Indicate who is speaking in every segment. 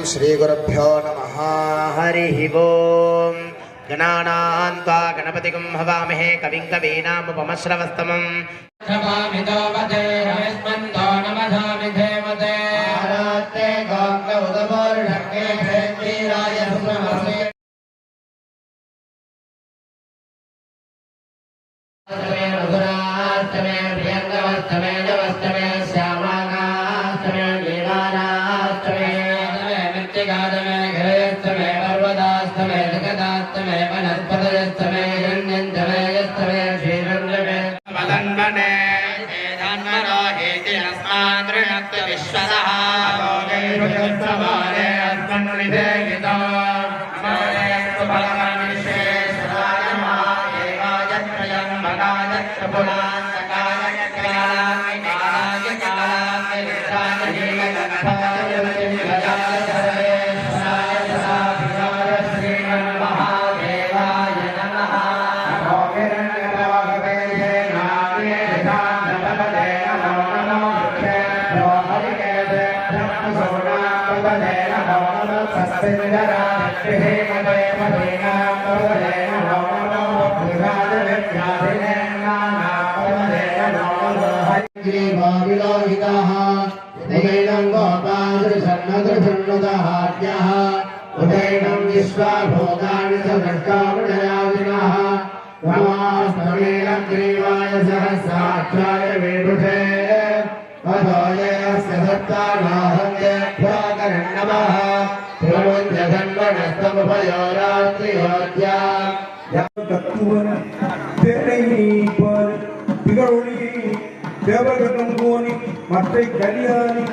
Speaker 1: श्रीगुरुभ्यो नमः। हरिः ओम्। गणानां त्वा गणपतिं हवामहे कविं कवीनामुपमश्रवस्तमम् उदयनं विश्वाभोगानि सदष्टावनयादिनः नमोऽस्तमेनं ग्रीवाय सहस्राक्षाय विदुषे अधोयस्य दत्तानाहन्येभ्यो नमः प्रमुञ्जधन्वनस्तमुभयोरात्रियोद्या तत्त्वन तेरैपर तिगरुळि देवगतंगोनि मत्तै कल्याणि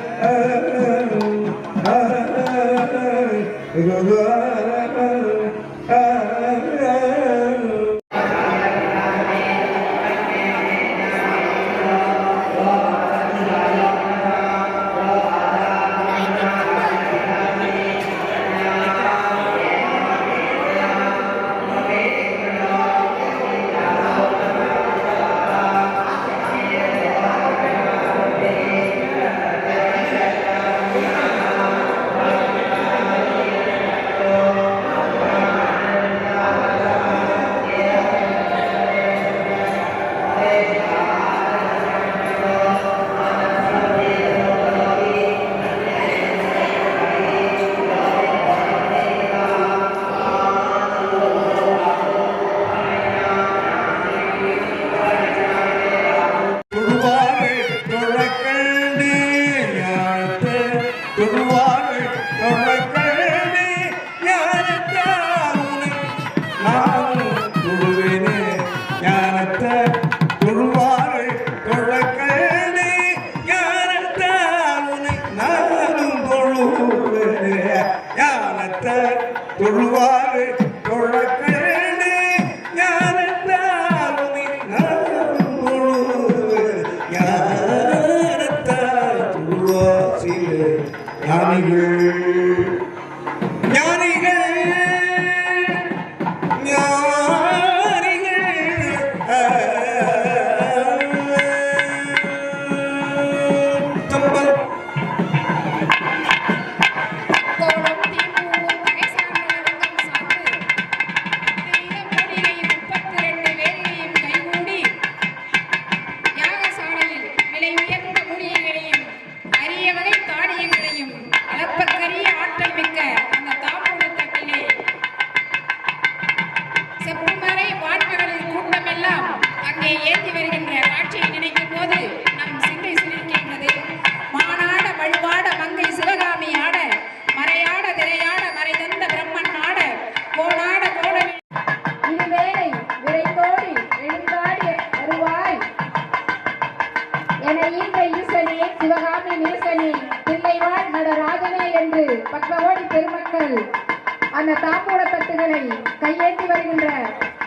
Speaker 1: அந்த தாம்பூல தட்டுகளை கையேந்தி வருகின்ற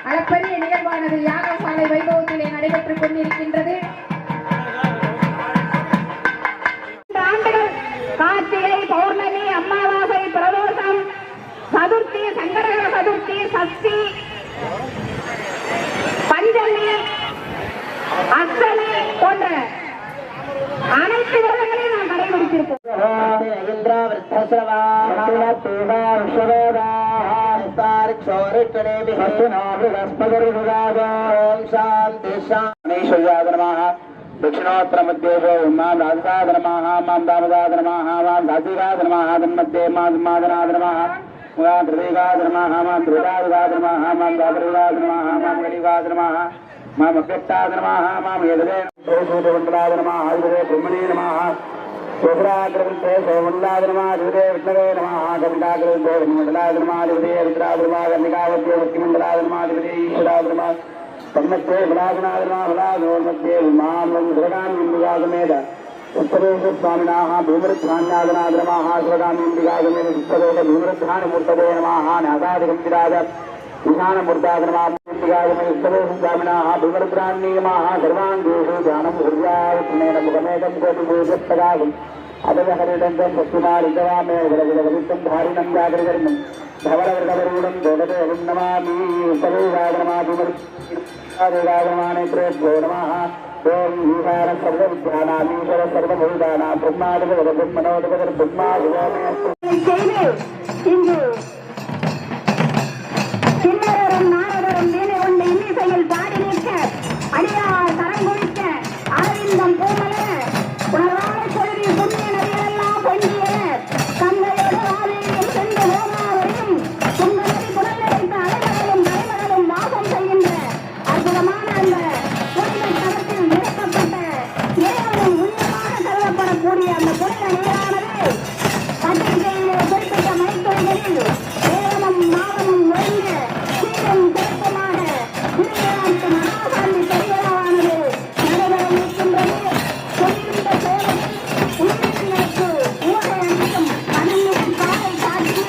Speaker 1: அளப்பரிய நிகழ்வானது யாகசாலை வைபவத்திலே நடைபெற்றுக் கொண்டிருக்கின்றது. கார்த்திகை, பௌர்ணமி, அமாவாசை, பிரதோஷம், சதுர்த்தி, சங்கடகர சதுர்த்தி, சஷ்டி, பஞ்சமி, அஷ்டமி போன்ற அனைத்து விரதங்களையும் நாம் கடைபிடித்திருப்போம்.
Speaker 2: दक्षिणोत्तर मध्येशो मां राजसाद नमः मां दामदाद नमः मां धातिगाद नमः तन्मध्ये मां मादनाद नमः मां त्रिवेगाद नमः मां त्रिदाद नमः मां दादरिगाद नमः मां गलिगाद नमः मां अभ्यक्ताद नमः मां यदवे सोमण्डलाद नमः आयुधे ब्रह्मणे नमः सोमराग्रवृद्धे सोमण्डलाद नमः आयुधे विष्णवे नमः कविताग्रवृद्धे ब्रह्मण्डलाद नमः आयुधे रुद्राद नमः कन्निकावद्ये मुक्तिमण्डलाद नमः आयुधे ईश्वराद नमः तन्मध्ये भलागनादनाभलादोर्मध्ये उमां दुर्गान्विन्दुगागमेद उत्तरेषु स्वामिनाः भूमृद्धान्यादनाद नमः शिवगान्विन्दुगागमेद उत्तरेष भूमृद्धानमूर्तवे नमः नागादिगम्भिराज ईशानमूर्ताद नमः इन्दुगागमेद उत्तरेषु स्वामिनाः भूमृद्धान्ये नमः सर्वाङ्गेषु ध्यानं हृदयावत्नेन मुखमेकं कोटिभूषस्तगागम् अदहरिदन्तं पश्चिमारितवामे गलगलगलितं धारिणं जागरिकर्मं धवलवृगवरूढं दोडदेवं नमामि सर्वगागमानेत्रेभ्यो नमः ओं ईशान सर्वविद्यानामीश्वर सर्वभूतानां ब्रह्मादिपदब्रह्मणोदिपदब्रह्मादिवोमेऽस्तु
Speaker 3: இங்கு கிண்ணறரும் நாரதரும் வீணை கொண்டு இன்னிசையில் பாடி நிற்க அடியார் கரங்குவிக்க அரவிந்தம் பூமல உணர்வான கொள்வி புண்ணிய நதிகளெல்லாம் பொங்கிய கங்கையோடு ஆவியும் சென்று ஓமாவையும் துங்கநதி புறநிலைத்த அலைமகளும் மலைமகளும் வாசம் செய்கின்ற அற்புதமான அந்த புனித தலத்தில் நிறுத்தப்பட்ட ஏகமும் உயிரமாக கருதப்படக்கூடிய அந்த புனித நீரானது பத்திரிகையிலே குறிப்பிட்ட மணித்துறைகளில் ஏகமும் நாகமும் ஒருங்க சீரும் சிறப்புமாக திருநாட்டு மகாசாமி பெரியவானது நடைபெற இருக்கின்றது. சொல்லிருந்த சேவை உயிரினருக்கு ஊரை அணியும் கண்ணீர் காலை காட்டி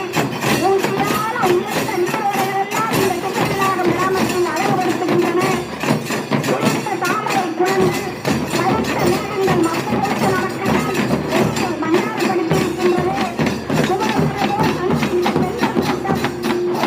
Speaker 3: ஊசியான உயர்ந்த நீரோடைகளெல்லாம் இந்த குற்றவிலாகம் கிராமத்தில் அழகுபடுத்துகின்றன. உயர்ந்த தாமரை குளங்கள் கருத்த மேகங்கள் மக்களுக்கு நடக்கலாம் என்று மன்னார்படுத்தியிருக்கின்றது. சுபகிரகோ சந்தித்த பெண்கள் கூட்டம் என்பார்கள்.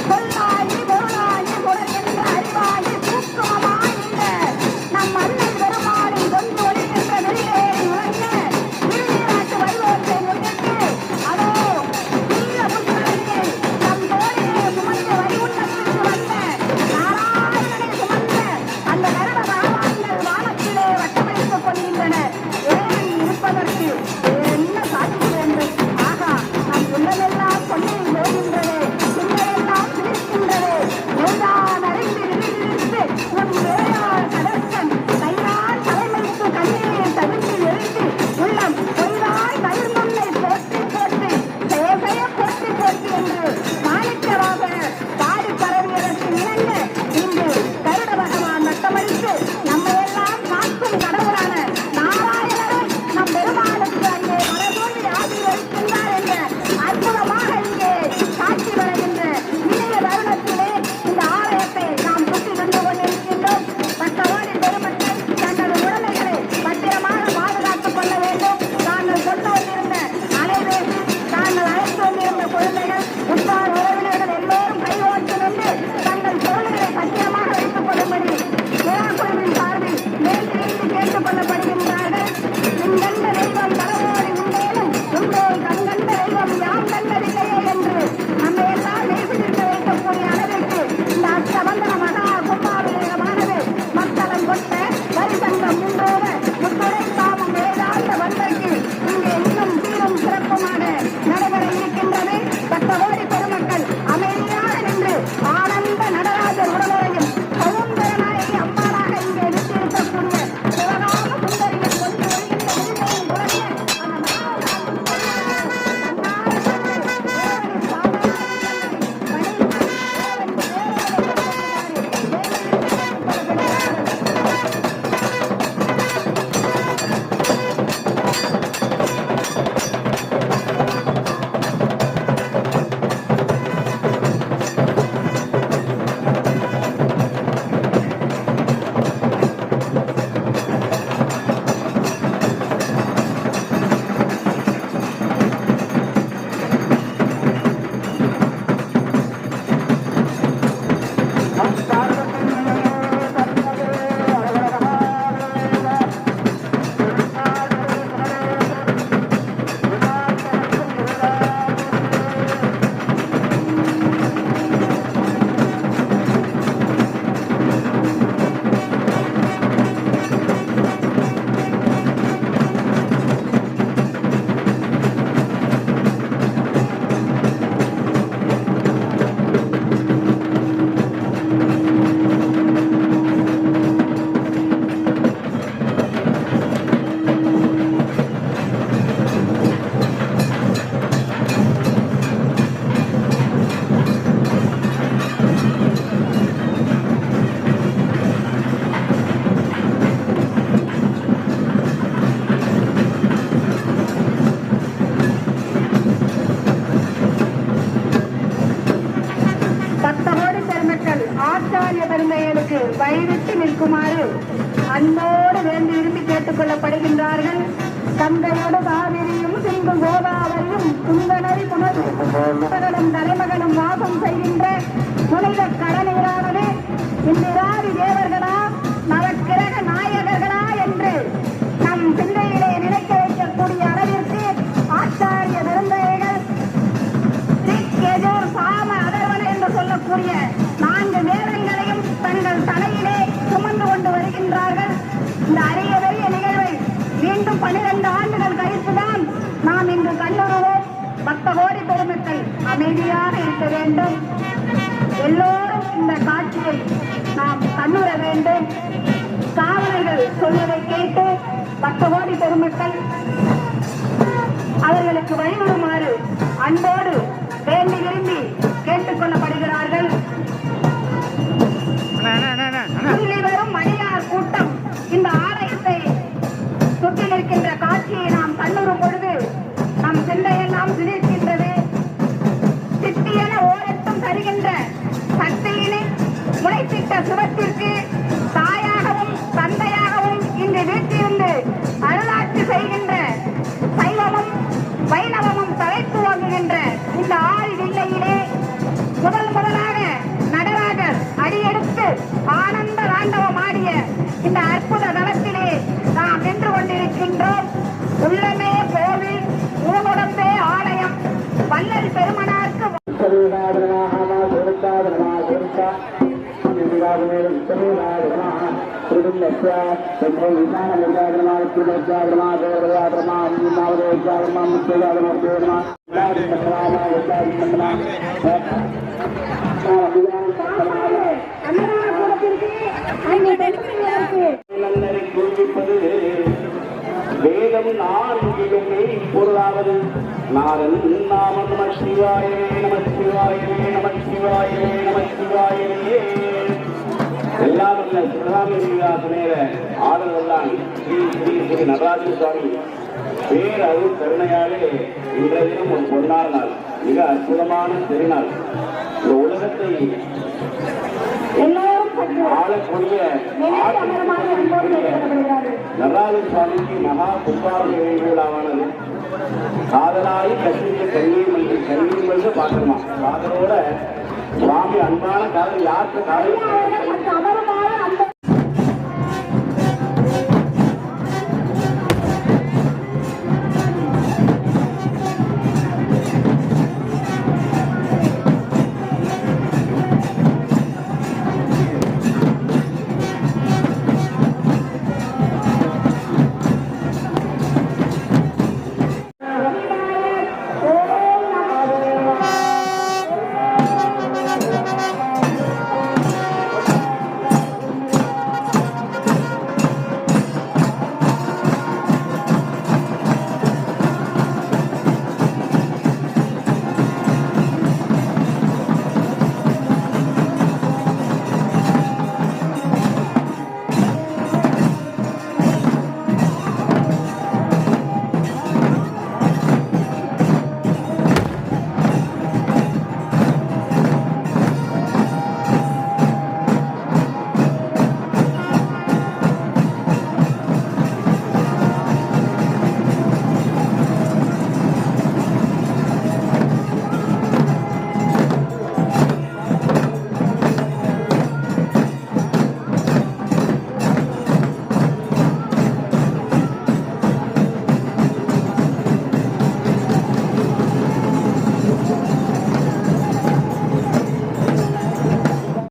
Speaker 3: கொல்லாயி பக்தகோடி பெருமக்கள் ஆச்சாரிய பெருமைகளுக்கு வழிவிட்டு நிற்குமாறு அன்போடு வேண்டி விரும்பி கேட்டுக் கொள்ளப்படுகின்றார்கள். கங்கையோடு காவிரியும் சிந்து கோதாவரியும் சுந்தனரி புனரும் தலைமகனும் வாசம் செய்கின்ற புனித கடலீரானது இந்திராதி தேவர்களா நவக்கிரக நாயகர்களா என்று நம் சிந்தையிலே நினைக்க வைக்கக்கூடிய அளவிற்கு ஆச்சாரிய பெருந்தகைகள் ரிக்கெஜுர் சாம அதர்வன என்று சொல்லக்கூடிய 4 வேதங்களையும் தங்கள் தலையிலே சுமந்து கொண்டு வருகின்றார்கள். இந்த அரிய பெரிய நிகழ்வை மீண்டும் 12 ஆண்டுகள் கழித்துதான் நாம் இன்று கண்டுருவோம். பக்தகோடி பெருமக்கள் அமைதியாக இருக்க வேண்டும். எல்லோரும் இந்த காட்சியை நாம் கண்ணுற வேண்டும். காவலர்கள் சொல்வதை கேட்டு பக்தகோடி பெருமக்கள் அவர்களுக்கு வழிவிடுமாறு அன்போடு வேண்டி விரும்பி கேட்டுக் கொள்ளப்படுகிறார்கள். வரும் மணியார் கூட்டம் இந்த ஆலயத்தை சுற்றி நிற்கின்ற காட்சியை நாம் கண்ணுறும் பொழுது நம் சிந்தையெல்லாம் சிரிக்கின்றது. சித்தியென ஓரத்தும் தருகின்ற சக்தியினை முளைத்திட்ட சுவத்திற்கு தாயாகவும் தந்தையாகவும் இன்று வீட்டிலிருந்து அருளாட்சி செய்கின்ற சைவமும் வைணவமும் தலைத்து வாங்குகின்ற இந்த ஆள் வில்லையிலே முதலாக நடராஜர் அடியெடுத்து ஆனந்த தாண்டவம் ஆடிய இந்த அற்புத தளத்திலே நாம் நின்று கொண்டிருக்கின்றோம். உள்ளமே கோவில், ஊனுடம்பே ஆலயம், வள்ளல் பெருமனாருக்கு
Speaker 2: வேதம் 4 பொருளாவது நாரன் நாம நம சிவாயே நம சிவாயே நம சிவாயே நம சிவாயே. எல்லாம் அல்ல சிவகாமி சமேத ஆளுநர்தான் ஸ்ரீ ஸ்ரீ ஸ்ரீ நடராஜ சுவாமி பேரருள் கருணையாலே இன்றைய தினம் ஒரு பொன்னான நாள், மிக அற்புதமான திருநாள். இந்த உலகத்தை ஆளக்கூடிய நடராஜ சுவாமிக்கு மகா கும்பாபிஷேக விழாவானது. காதலாய் கசிந்த கண்ணீர் மல்லிகை பார்க்கணுமா? காதலோட சுவாமி அன்பான காதல் யாருக்கு காதல்